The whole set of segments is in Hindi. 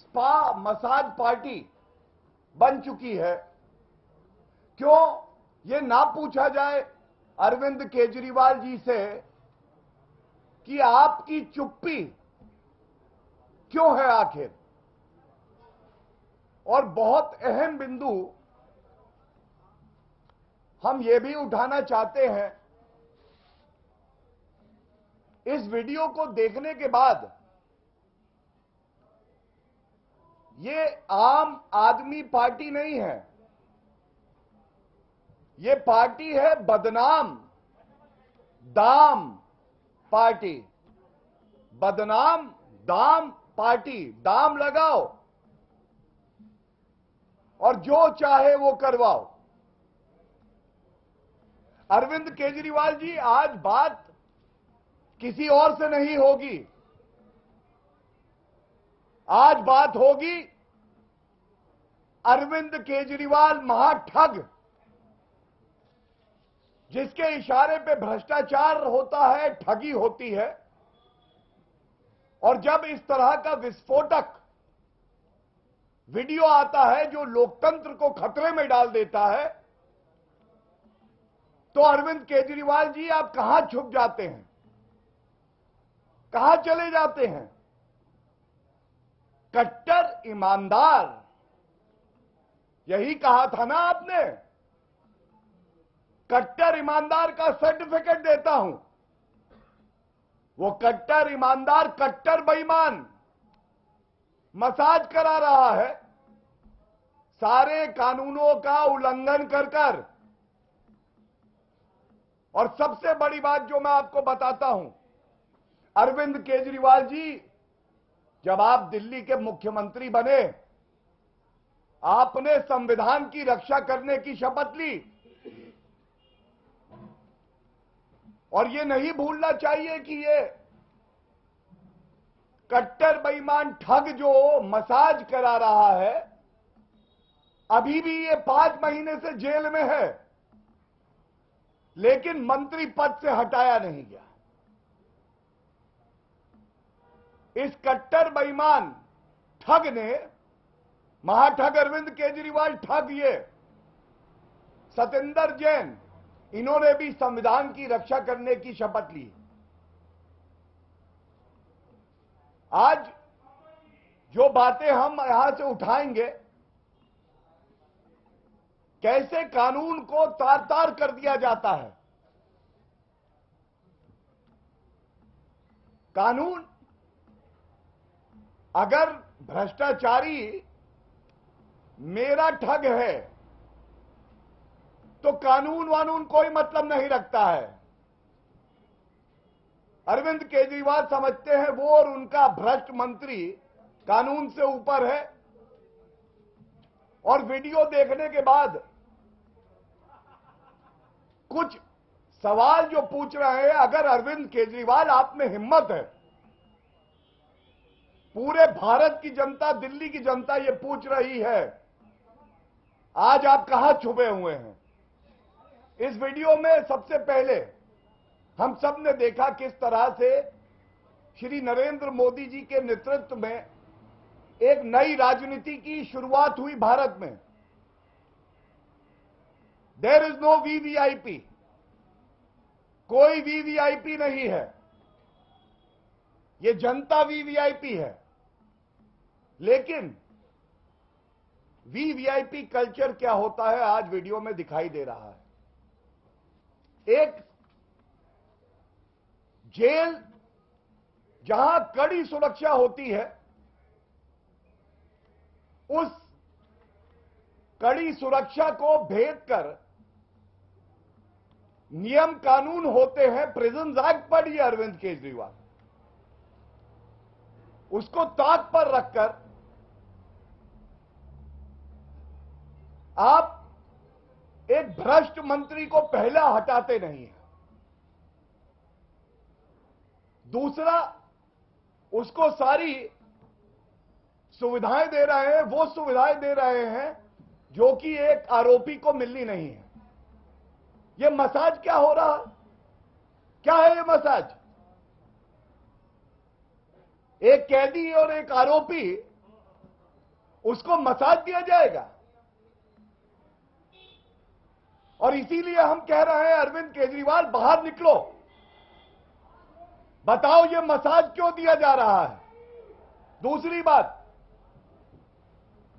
स्पा मसाज पार्टी बन चुकी है। क्यों ये ना पूछा जाए अरविंद केजरीवाल जी से कि आपकी चुप्पी क्यों है आखिर? और बहुत अहम बिंदु हम ये भी उठाना चाहते हैं, इस वीडियो को देखने के बाद ये आम आदमी पार्टी नहीं है, ये पार्टी है बदनाम दाम पार्टी। बदनाम दाम पार्टी। दाम लगाओ और जो चाहे वो करवाओ। अरविंद केजरीवाल जी, आज बात किसी और से नहीं होगी, आज बात होगी अरविंद केजरीवाल महाठग, जिसके इशारे पे भ्रष्टाचार होता है, ठगी होती है। और जब इस तरह का विस्फोटक वीडियो आता है जो लोकतंत्र को खतरे में डाल देता है, तो अरविंद केजरीवाल जी आप कहां छुप जाते हैं, कहां चले जाते हैं? कट्टर ईमानदार, यही कहा था ना आपने, कट्टर ईमानदार का सर्टिफिकेट देता हूं। वो कट्टर ईमानदार कट्टर बेईमान मसाज करा रहा है, सारे कानूनों का उल्लंघन कर। और सबसे बड़ी बात जो मैं आपको बताता हूं, अरविंद केजरीवाल जी, जब आप दिल्ली के मुख्यमंत्री बने, आपने संविधान की रक्षा करने की शपथ ली। और ये नहीं भूलना चाहिए कि ये कट्टर बेईमान ठग जो मसाज करा रहा है, अभी भी ये 5 महीने से जेल में है, लेकिन मंत्री पद से हटाया नहीं गया। इस कट्टर बेईमान ठग ने, महाठग अरविंद केजरीवाल ठग, ये सतेंद्र जैन, इन्होंने भी संविधान की रक्षा करने की शपथ ली। आज जो बातें हम यहां से उठाएंगे, कैसे कानून को तार तार कर दिया जाता है। कानून, अगर भ्रष्टाचारी मेरा ठग है तो कानून वानून कोई मतलब नहीं रखता है। अरविंद केजरीवाल समझते हैं वो और उनका भ्रष्ट मंत्री कानून से ऊपर है। और वीडियो देखने के बाद कुछ सवाल जो पूछ रहे हैं, अगर अरविंद केजरीवाल आप में हिम्मत है, पूरे भारत की जनता, दिल्ली की जनता ये पूछ रही है, आज आप कहां छुपे हुए हैं? इस वीडियो में सबसे पहले हम सब ने देखा किस तरह से श्री नरेंद्र मोदी जी के नेतृत्व में एक नई राजनीति की शुरुआत हुई भारत में। देयर इज नो वीवीआईपी, कोई वीवीआईपी नहीं है, ये जनता वीवीआईपी है। लेकिन वीवीआईपी कल्चर क्या होता है आज वीडियो में दिखाई दे रहा है। एक जेल जहां कड़ी सुरक्षा होती है, उस कड़ी सुरक्षा को भेद कर नियम कानून होते हैं, प्रिजन एक्ट पढ़िए अरविंद केजरीवाल, उसको ताक पर रखकर आप एक भ्रष्ट मंत्री को पहला हटाते नहीं है। दूसरा, उसको सारी सुविधाएं दे रहे हैं, वो सुविधाएं दे रहे हैं जो कि एक आरोपी को मिलनी नहीं है। ये मसाज क्या हो रहा है? क्या है ये मसाज? एक कैदी और एक आरोपी उसको मसाज दिया जाएगा। और इसीलिए हम कह रहे हैं अरविंद केजरीवाल बाहर निकलो, बताओ ये मसाज क्यों दिया जा रहा है। दूसरी बात,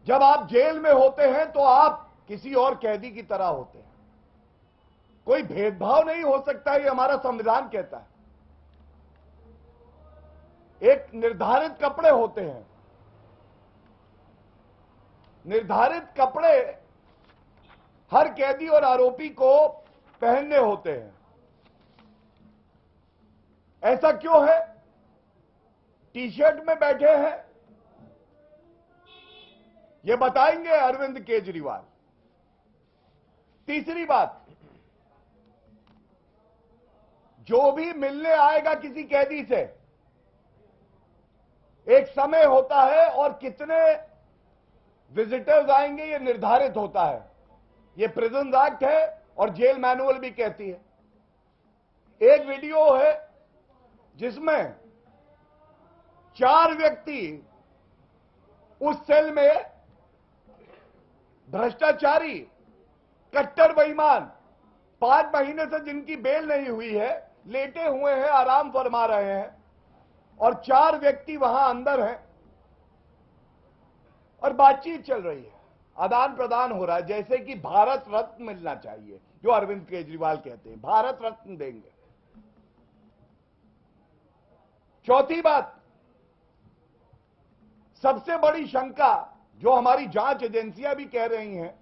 जब आप जेल में होते हैं तो आप किसी और कैदी की तरह होते हैं, कोई भेदभाव नहीं हो सकता, ये हमारा संविधान कहता है। एक निर्धारित कपड़े होते हैं, निर्धारित कपड़े हर कैदी और आरोपी को पहनने होते हैं। ऐसा क्यों है? टी शर्ट में बैठे हैं, ये बताएंगे अरविंद केजरीवाल। तीसरी बात, जो भी मिलने आएगा किसी कैदी से, एक समय होता है और कितने विजिटर्स आएंगे ये निर्धारित होता है। ये प्रिजन एक्ट है और जेल मैनुअल भी कहती है। एक वीडियो है जिसमें 4 व्यक्ति उस सेल में भ्रष्टाचारी, कट्टर बेईमान, 5 महीने से जिनकी बेल नहीं हुई है, लेटे हुए हैं, आराम फरमा रहे हैं, और 4 व्यक्ति वहां अंदर हैं और बातचीत चल रही है, आदान प्रदान हो रहा है, जैसे कि भारत रत्न मिलना चाहिए, जो अरविंद केजरीवाल कहते हैं भारत रत्न देंगे। चौथी बात, सबसे बड़ी शंका जो हमारी जांच एजेंसियां भी कह रही हैं,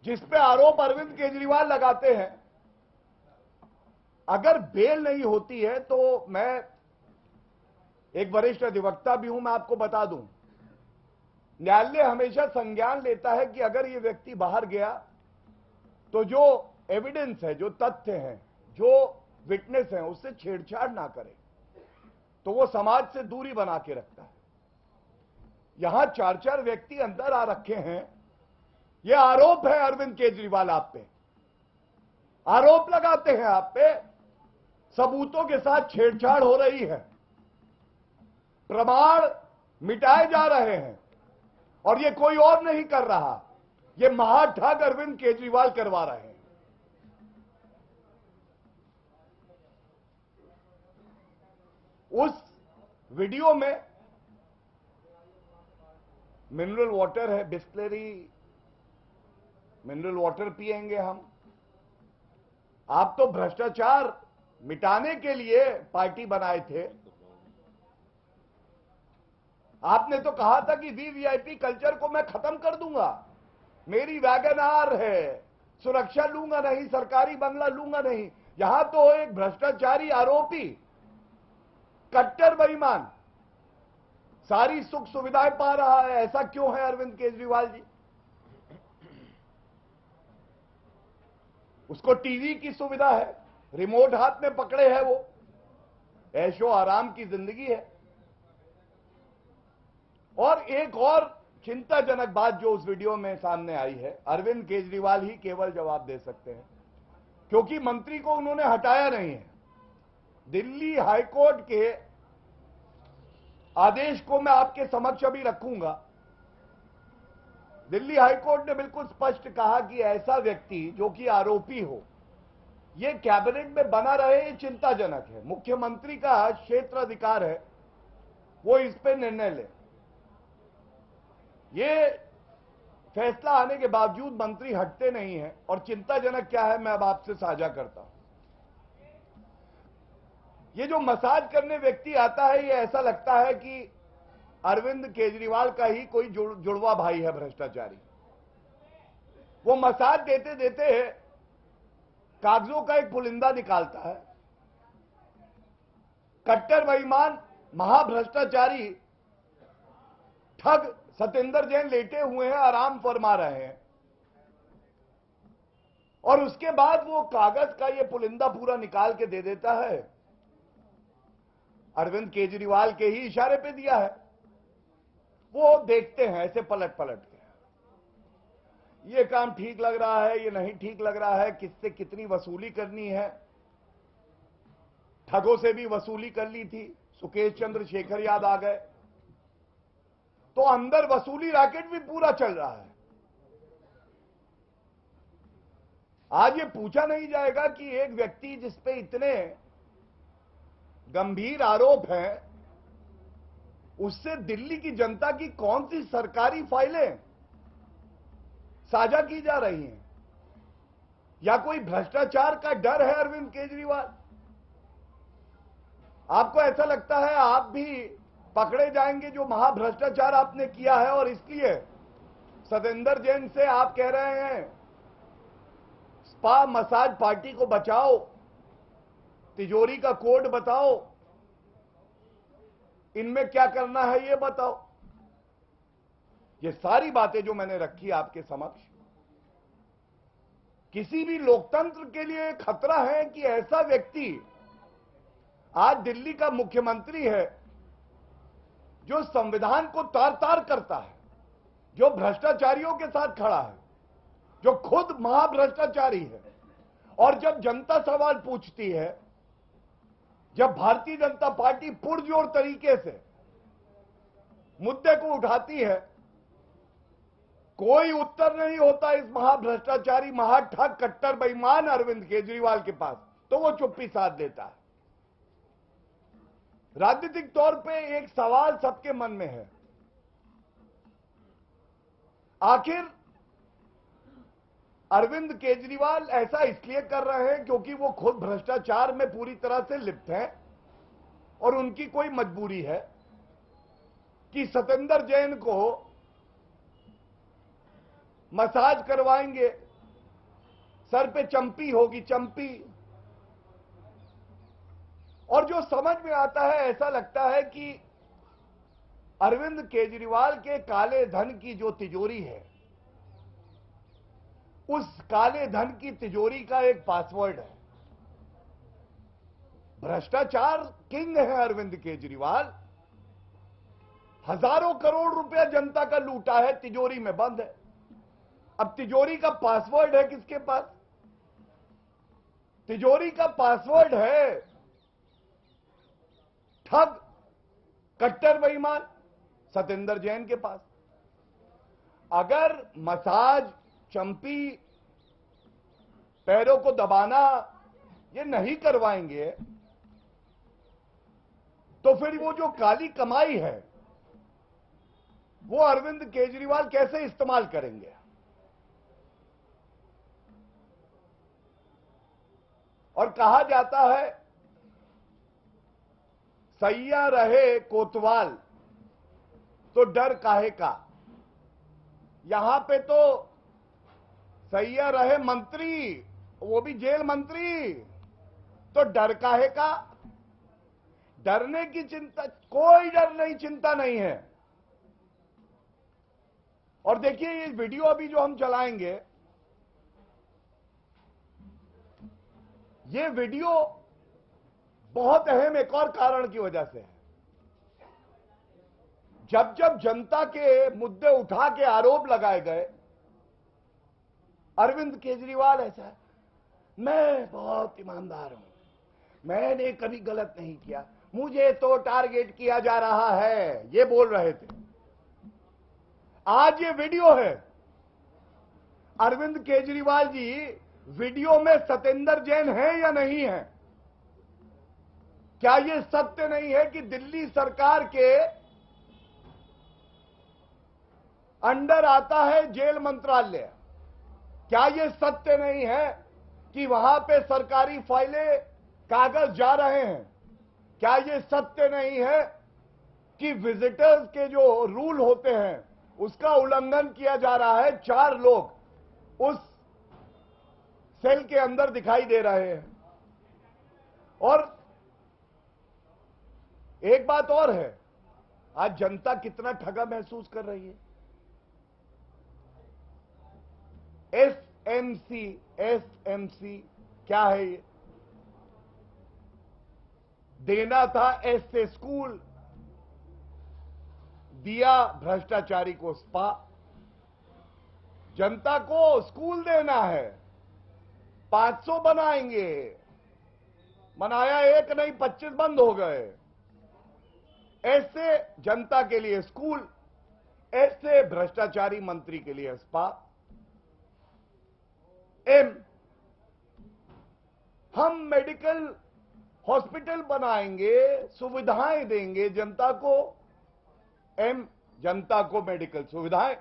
जिस पे आरोप अरविंद केजरीवाल लगाते हैं, अगर बेल नहीं होती है तो मैं एक वरिष्ठ अधिवक्ता भी हूं, मैं आपको बता दूं, न्यायालय हमेशा संज्ञान लेता है कि अगर ये व्यक्ति बाहर गया तो जो एविडेंस है, जो तथ्य हैं, जो विटनेस हैं, उससे छेड़छाड़ ना करे, तो वो समाज से दूरी बना के रखता है। यहां 4 व्यक्ति अंदर आ रखे हैं, ये आरोप है अरविंद केजरीवाल आप पे, आरोप लगाते हैं आप पे, सबूतों के साथ छेड़छाड़ हो रही है, प्रमाण मिटाए जा रहे हैं, और ये कोई और नहीं कर रहा, ये महाठग अरविंद केजरीवाल करवा रहे हैं। उस वीडियो में मिनरल वाटर है, बिस्लरी मिनरल वाटर पिएंगे हम। आप तो भ्रष्टाचार मिटाने के लिए पार्टी बनाए थे। आपने तो कहा था कि वीवीआईपी कल्चर को मैं खत्म कर दूंगा, मेरी वैगन आर है, सुरक्षा लूंगा नहीं, सरकारी बंगला लूंगा नहीं। यहां तो एक भ्रष्टाचारी आरोपी, कट्टर बेईमान सारी सुख सुविधाएं पा रहा है। ऐसा क्यों है अरविंद केजरीवाल जी? उसको टीवी की सुविधा है, रिमोट हाथ में पकड़े है, वो ऐशो आराम की जिंदगी है। और एक और चिंताजनक बात जो उस वीडियो में सामने आई है, अरविंद केजरीवाल ही केवल जवाब दे सकते हैं, क्योंकि मंत्री को उन्होंने हटाया नहीं है। दिल्ली हाईकोर्ट के आदेश को मैं आपके समक्ष अभी रखूंगा। दिल्ली हाईकोर्ट ने बिल्कुल स्पष्ट कहा कि ऐसा व्यक्ति जो कि आरोपी हो, यह कैबिनेट में बना रहे, ये चिंताजनक है। मुख्यमंत्री का क्षेत्राधिकार है, वो इस पे निर्णय ले। ये फैसला आने के बावजूद मंत्री हटते नहीं हैं, और चिंताजनक क्या है मैं अब आपसे साझा करता हूं। ये जो मसाज करने व्यक्ति आता है, ये ऐसा लगता है कि अरविंद केजरीवाल का ही कोई जुड़वा भाई है भ्रष्टाचारी। वो मसाज देते देते कागजों का एक पुलिंदा निकालता है। कट्टर बेईमान महाभ्रष्टाचारी ठग सत्येंद्र जैन लेटे हुए हैं, आराम फरमा रहे हैं, और उसके बाद वो कागज का ये पुलिंदा पूरा निकाल के दे देता है। अरविंद केजरीवाल के ही इशारे पे दिया है। वो देखते हैं ऐसे पलट पलट के, ये काम ठीक लग रहा है, ये नहीं ठीक लग रहा है, किससे कितनी वसूली करनी है। ठगों से भी वसूली कर ली थी, सुकेश चंद्र शेखर याद आ गए, तो अंदर वसूली रैकेट भी पूरा चल रहा है। आज ये पूछा नहीं जाएगा कि एक व्यक्ति जिसपे इतने गंभीर आरोप हैं, उससे दिल्ली की जनता की कौन सी सरकारी फाइलें साझा की जा रही हैं, या कोई भ्रष्टाचार का डर है अरविंद केजरीवाल? आपको ऐसा लगता है आप भी पकड़े जाएंगे जो महाभ्रष्टाचार आपने किया है, और इसलिए सतेंद्र जैन से आप कह रहे हैं स्पा मसाज पार्टी को बचाओ, तिजोरी का कोड बताओ, इनमें क्या करना है ये बताओ? ये सारी बातें जो मैंने रखी आपके समक्ष, किसी भी लोकतंत्र के लिए खतरा है कि ऐसा व्यक्ति आज दिल्ली का मुख्यमंत्री है जो संविधान को तार तार करता है, जो भ्रष्टाचारियों के साथ खड़ा है, जो खुद महाभ्रष्टाचारी है, और जब जनता सवाल पूछती है, जब भारतीय जनता पार्टी पुरजोर तरीके से मुद्दे को उठाती है, कोई उत्तर नहीं होता इस महाभ्रष्टाचारी, महाठग, कट्टर बेईमान अरविंद केजरीवाल के पास, तो वो चुप्पी साध लेता है। राजनीतिक तौर पे एक सवाल सबके मन में है, आखिर अरविंद केजरीवाल ऐसा इसलिए कर रहे हैं क्योंकि वो खुद भ्रष्टाचार में पूरी तरह से लिप्त हैं और उनकी कोई मजबूरी है कि सतेंद्र जैन को मसाज करवाएंगे, सर पे चंपी होगी, चंपी। और जो समझ में आता है, ऐसा लगता है कि अरविंद केजरीवाल के काले धन की जो तिजोरी है, उस काले धन की तिजोरी का एक पासवर्ड है। भ्रष्टाचार किंग है अरविंद केजरीवाल, हजारों करोड़ रुपया जनता का लूटा है, तिजोरी में बंद है। अब तिजोरी का पासवर्ड है किसके पास? तिजोरी का पासवर्ड है ठग, कट्टर बेईमान सतेंद्र जैन के पास। अगर मसाज, चंपी, पैरों को दबाना ये नहीं करवाएंगे तो फिर वो जो काली कमाई है वो अरविंद केजरीवाल कैसे इस्तेमाल करेंगे? और कहा जाता है सैया रहे कोतवाल तो डर काहे का। यहां पे तो सैया रहे मंत्री, वो भी जेल मंत्री, तो डर काहे का? डरने की चिंता, कोई डर नहीं, चिंता नहीं है। और देखिए ये वीडियो अभी जो हम चलाएंगे, ये वीडियो बहुत अहम एक और कारण की वजह से है। जब जब जनता के मुद्दे उठा के आरोप लगाए गए, अरविंद केजरीवाल ऐसा है, मैं बहुत ईमानदार हूं, मैंने कभी गलत नहीं किया, मुझे तो टारगेट किया जा रहा है, ये बोल रहे थे। आज ये वीडियो है, अरविंद केजरीवाल जी वीडियो में सतेंद्र जैन है या नहीं है? क्या ये सत्य नहीं है कि दिल्ली सरकार के अंडर आता है जेल मंत्रालय? क्या ये सत्य नहीं है कि वहां पे सरकारी फाइलें, कागज जा रहे हैं? क्या ये सत्य नहीं है कि विजिटर्स के जो रूल होते हैं उसका उल्लंघन किया जा रहा है? 4 लोग उस सेल के अंदर दिखाई दे रहे हैं। और एक बात और है, आज जनता कितना ठगा महसूस कर रही है। एसएमसी क्या है ये? देना था एस से स्कूल, दिया भ्रष्टाचारी को स्पा। जनता को स्कूल देना है, 500 बनाएंगे, बनाया एक नहीं 25 बंद हो गए। ऐसे जनता के लिए स्कूल, ऐसे भ्रष्टाचारी मंत्री के लिए स्पा, एम हम मेडिकल हॉस्पिटल बनाएंगे, सुविधाएं देंगे जनता को, एम जनता को मेडिकल सुविधाएं।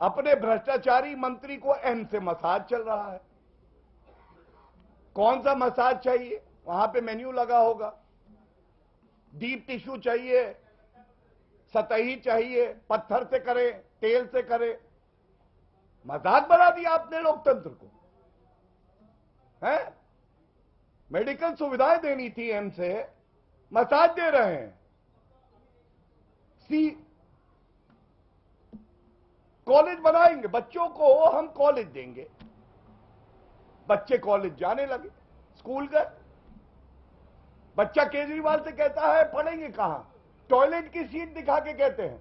अपने भ्रष्टाचारी मंत्री को एम से मसाज चल रहा है। कौन सा मसाज चाहिए? वहां पे मेन्यू लगा होगा। डीप टिश्यू चाहिए, सतही चाहिए, पत्थर से करे, तेल से करे। मजाक बना दिया आपने लोकतंत्र को, है? मेडिकल सुविधाएं देनी थी एम से, मसाज दे रहे हैं। सी कॉलेज बनाएंगे, बच्चों को हम कॉलेज देंगे। बच्चे कॉलेज जाने लगे, स्कूल गए। बच्चा केजरीवाल से कहता है पढ़ेंगे कहां? टॉयलेट की सीट दिखा के कहते हैं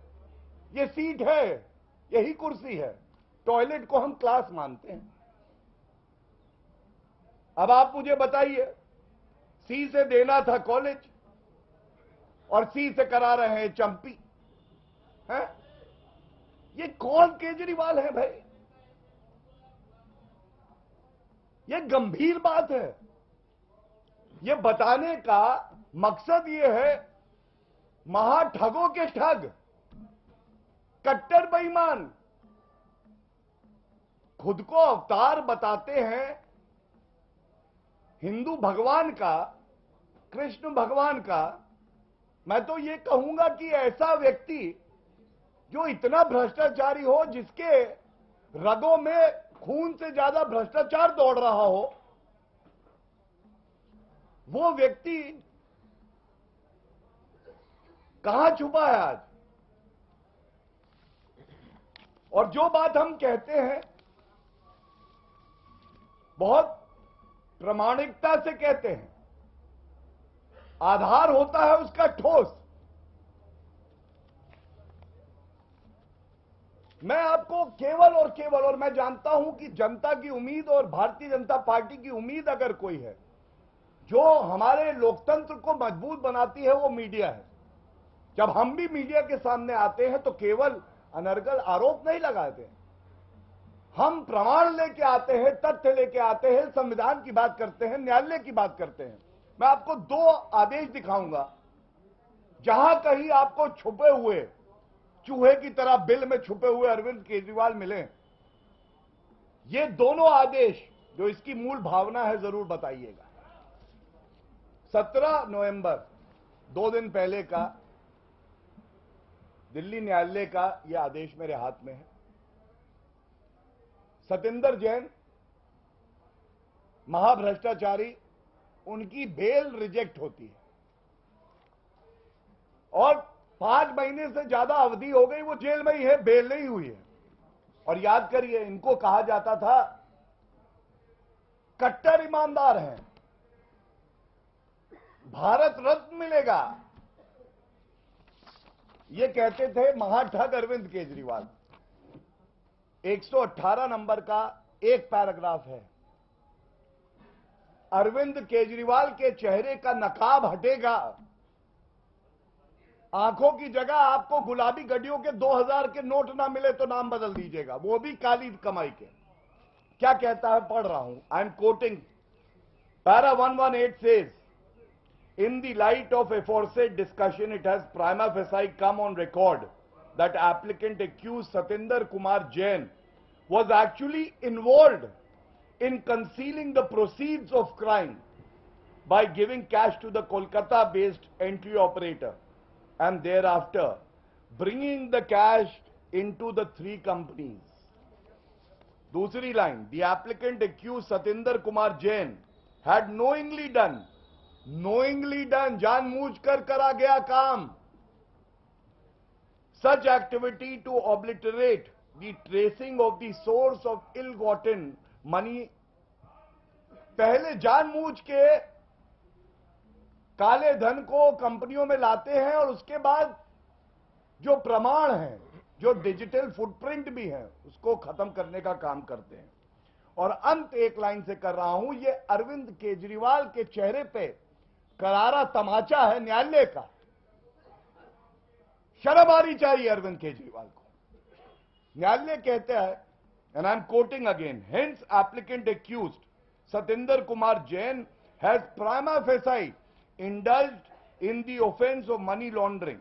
ये सीट है, यही कुर्सी है। टॉयलेट को हम क्लास मानते हैं। अब आप मुझे बताइए, सी से देना था कॉलेज और सी से करा रहे हैं चंपी, है? ये कौन केजरीवाल है भाई? ये गंभीर बात है। ये बताने का मकसद ये है, महाठगों के ठग, कट्टर बेईमान खुद को अवतार बताते हैं हिंदू भगवान का, कृष्ण भगवान का। मैं तो ये कहूंगा कि ऐसा व्यक्ति जो इतना भ्रष्टाचारी हो, जिसके रगों में खून से ज्यादा भ्रष्टाचार दौड़ रहा हो, वो व्यक्ति कहां छुपा है आज? और जो बात हम कहते हैं बहुत प्रामाणिकता से कहते हैं, आधार होता है उसका ठोस। मैं आपको केवल और केवल, और मैं जानता हूं कि जनता की उम्मीद और भारतीय जनता पार्टी की उम्मीद अगर कोई है जो हमारे लोकतंत्र को मजबूत बनाती है, वो मीडिया है। जब हम भी मीडिया के सामने आते हैं तो केवल अनर्गल आरोप नहीं लगाते हैं, हम प्रमाण लेके आते हैं, तथ्य लेके आते हैं, संविधान की बात करते हैं, न्यायालय की बात करते हैं। मैं आपको 2 आदेश दिखाऊंगा, जहां कहीं आपको छुपे हुए चूहे की तरह बिल में छुपे हुए अरविंद केजरीवाल मिले। ये दोनों आदेश जो इसकी मूल भावना है, जरूर बताइएगा। 17 नवंबर 2 दिन पहले का दिल्ली न्यायालय का यह आदेश मेरे हाथ में है। सतेंद्र जैन महाभ्रष्टाचारी, उनकी बेल रिजेक्ट होती है और 5 महीने से ज्यादा अवधि हो गई वो जेल में ही है, बेल नहीं हुई है। और याद करिए, इनको कहा जाता था कट्टर ईमानदार हैं, भारत रत्न मिलेगा, ये कहते थे महाठग अरविंद केजरीवाल। 118 नंबर का एक पैराग्राफ है, अरविंद केजरीवाल के चेहरे का नकाब हटेगा, आंखों की जगह आपको गुलाबी गड्डियों के 2000 के नोट ना मिले तो नाम बदल दीजिएगा, वो भी काली कमाई के। क्या कहता है, पढ़ रहा हूं, I am quoting. Para 118 says, in the light of aforesaid discussion, it has prima facie come on record that applicant accused Satinder Kumar Jain was actually involved in concealing the proceeds of crime by giving cash to the Kolkata-based entry operator and thereafter bringing the cash into the 3 companies. Dusri line, the applicant accused Satinder Kumar Jain had knowingly done, जानबूझकर करा गया काम, such activity to obliterate the tracing of the source of ill-gotten money। पहले जानबूझ के काले धन को कंपनियों में लाते हैं और उसके बाद जो प्रमाण है, जो डिजिटल फुटप्रिंट भी है, उसको खत्म करने का काम करते हैं। और अंत एक लाइन से कर रहा हूं, ये अरविंद केजरीवाल के चेहरे पे करारा तमाचा है न्यायालय का। शर्म आनी चाहिए अरविंद केजरीवाल को। न्यायालय कहता है, and I'm quoting again, hence applicant accused Satinder Kumar Jain has prima facie indulged in the offense of money laundering.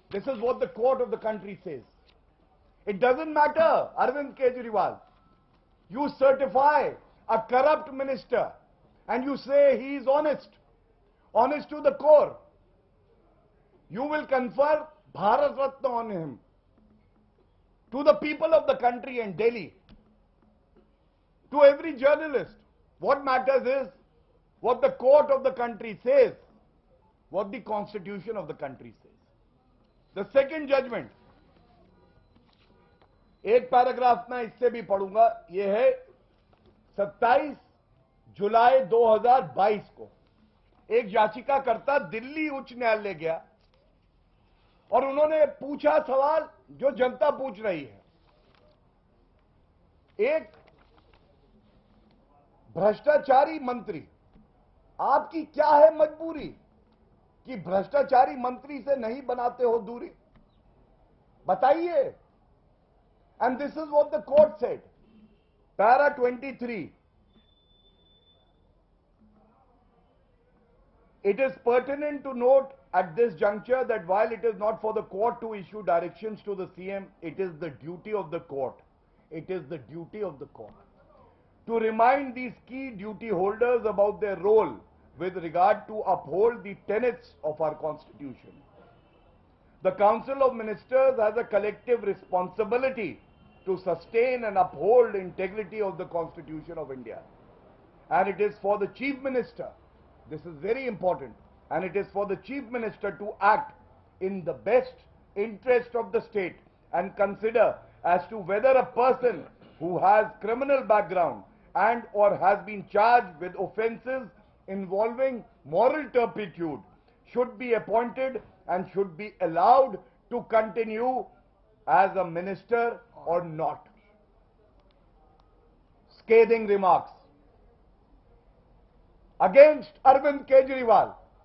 This is what the court of the country says. It doesn't matter, Arvind Kejriwal. You certify a corrupt minister and you say he is honest to the core. You will confer Bharat Ratna on him. To the people of the country and Delhi, to every journalist, what matters is what the court of the country says, what the constitution of the country says. The second judgment, एक पैराग्राफ में इससे भी पढ़ूंगा, यह है 27 जुलाई 2022 को एक याचिकाकर्ता दिल्ली उच्च न्यायालय गया और उन्होंने पूछा सवाल जो जनता पूछ रही है। एक भ्रष्टाचारी मंत्री, आपकी क्या है मजबूरी कि भ्रष्टाचारी मंत्री से नहीं बनाते हो दूरी? बताइए। And this is what the court said, para 23, it is pertinent to note at this juncture that while it is not for the court to issue directions to the CM, it is the duty of the court. It is the duty of the court to remind these key duty holders about their role with regard to uphold the tenets of our constitution. The Council of Ministers has a collective responsibility to sustain and uphold integrity of the Constitution of India. And it is for the Chief Minister, this is very important, and it is for the Chief Minister to act in the best interest of the state and consider as to whether a person who has criminal background and or has been charged with offences involving moral turpitude should be appointed and should be allowed to continue as a minister or not. Scathing remarks against Arvind Kejriwal.